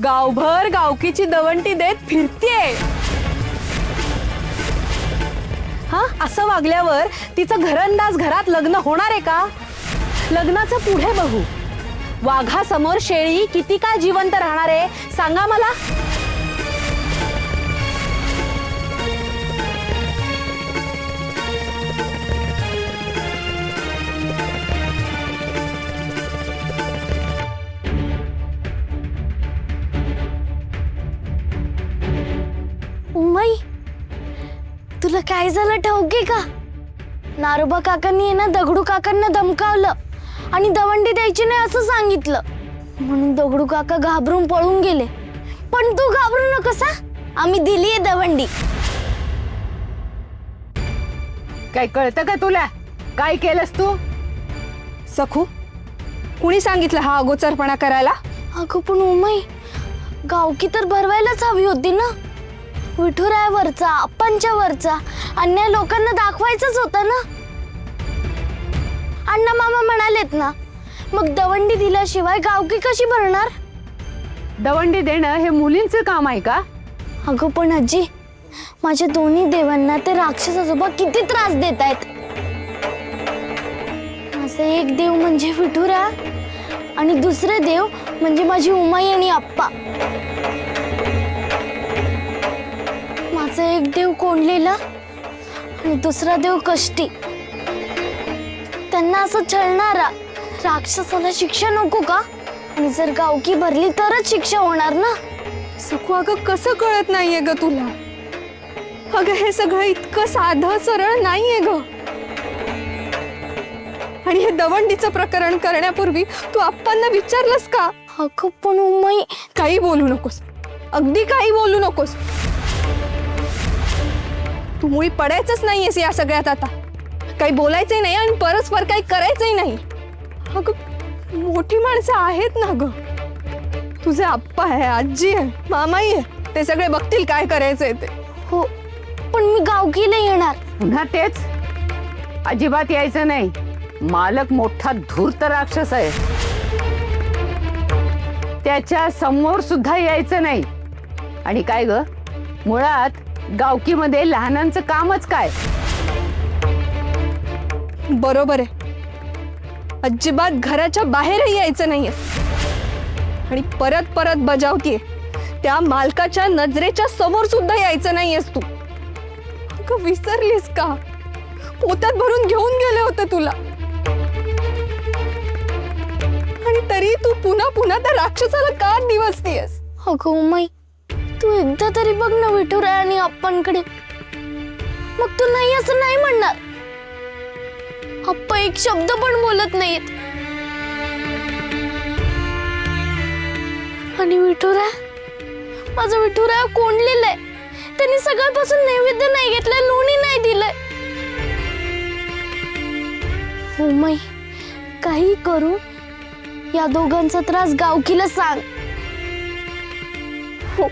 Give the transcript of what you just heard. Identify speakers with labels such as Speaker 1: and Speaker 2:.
Speaker 1: गावभर गावकीची दवंडी देत फिरतेय। हा, असं वागल्यावर तिचं घरंदाज घरात लग्न होणार आहे का? लग्नाचं पुढे बघू। वाघासमोर शेळी किती काळ जिवंत राहणार आहे सांगा मला?
Speaker 2: उमाई, तुला काय झालं ठाऊके का? नारोबा काकांनी ना दगडू काकांना धमकावलं आणि दवंडी द्यायची नाही असं सांगितलं, म्हणून दगडू काका घाबरून पळून गेले। पण तू घाबरू नकोस, आम्ही दिलीये दवंडी।
Speaker 3: काय कळतं का तुला? काय केलंस तू?
Speaker 1: सखू, कुणी सांगितलं हा अगोचरपणा करायला?
Speaker 2: अगं पण उमाई, गावकी तर भरवायलाच हवी होती ना। विठुरायावरचा, अप्पांच्या वरचा अन्याय लोकांना दाखवायचंच होतं ना। अण्णा मामा म्हणालेत ना, मग दवंडी दिल्याशिवाय गावकी कशी भरणार?
Speaker 3: दवंडी देणं हे मुलींचं काम आहे का?
Speaker 2: अगं पण आजी, माझ्या दोन्ही देवांना ते राक्षस आजोबा किती त्रास देत आहेत। माझा एक देव म्हणजे विठुरा आणि दुसरे देव म्हणजे माझी उमाई आणि आप्पा। माझा एक देव कोंडलेला आणि दुसरा देव कष्टी। त्यांना असं छळणारा राक्षसाला शिक्षा नको का? आणि जर गावकी भरली तरच शिक्षा होणार ना।
Speaker 1: सखू, अगं कसं कळत नाहीये ग तुला? अगं हे सगळं इतकं साधं सरळ नाहीये ग। आणि हे दवंडीचं प्रकरण करण्यापूर्वी तू आप्पांना विचारलंस का?
Speaker 2: अगं पण उमाई,
Speaker 1: काही बोलू नकोस, अगदी काही बोलू नकोस। तू मुळी पडायचंच नाहीयेस या सगळ्यात आता। काही बोलायचंही नाही आणि परस्पर काही करायचंही नाही। अगं मोठी माणसं आहेत ना ग, तुझे आप्पा आहे, आजी आहे, मामाई आहे, ते सगळे बघतील काय करायचंय ते।
Speaker 2: हो, पण मी गावकीला येणार।
Speaker 3: पुन्हा तेच? अजिबात यायचं नाही। मालक मोठा धूर्त राक्षस आहे, त्याच्या समोर सुद्धा यायचं नाही। आणि काय ग, मुळात गावकीमध्ये लहानांचं कामच काय?
Speaker 1: बरोबर आहे, अजिबात घराच्या बाहेरही यायचं नाहीये। आणि परत परत बजावतीये, त्या मालकाच्या नजरेच्या समोर सुद्धा यायचं नाहीयेस तू। अगं विसरलीस का? पोत्यात भरून घेऊन गेले होते तुला, आणि तरी तू पुन्हा पुन्हा त्या राक्षसाला का दिवसतीयस?
Speaker 2: अगं उमाई, तू एकदा तरी बघ ना विठुराया आणि अप्पांकडे, मग तू नाही असं नाही म्हणणार। अप्पा एक शब्द पण बोलत नाहीत, आणि विठुराया, माझं विठुराया कोंडलेलं आहे। त्यांनी सकाळपासून नैवेद्य नाही घेतलं, लोणी नाही दिलंय। उमाई, काही करू, या दोघांचा त्रास गावकीला सांग।
Speaker 1: हो,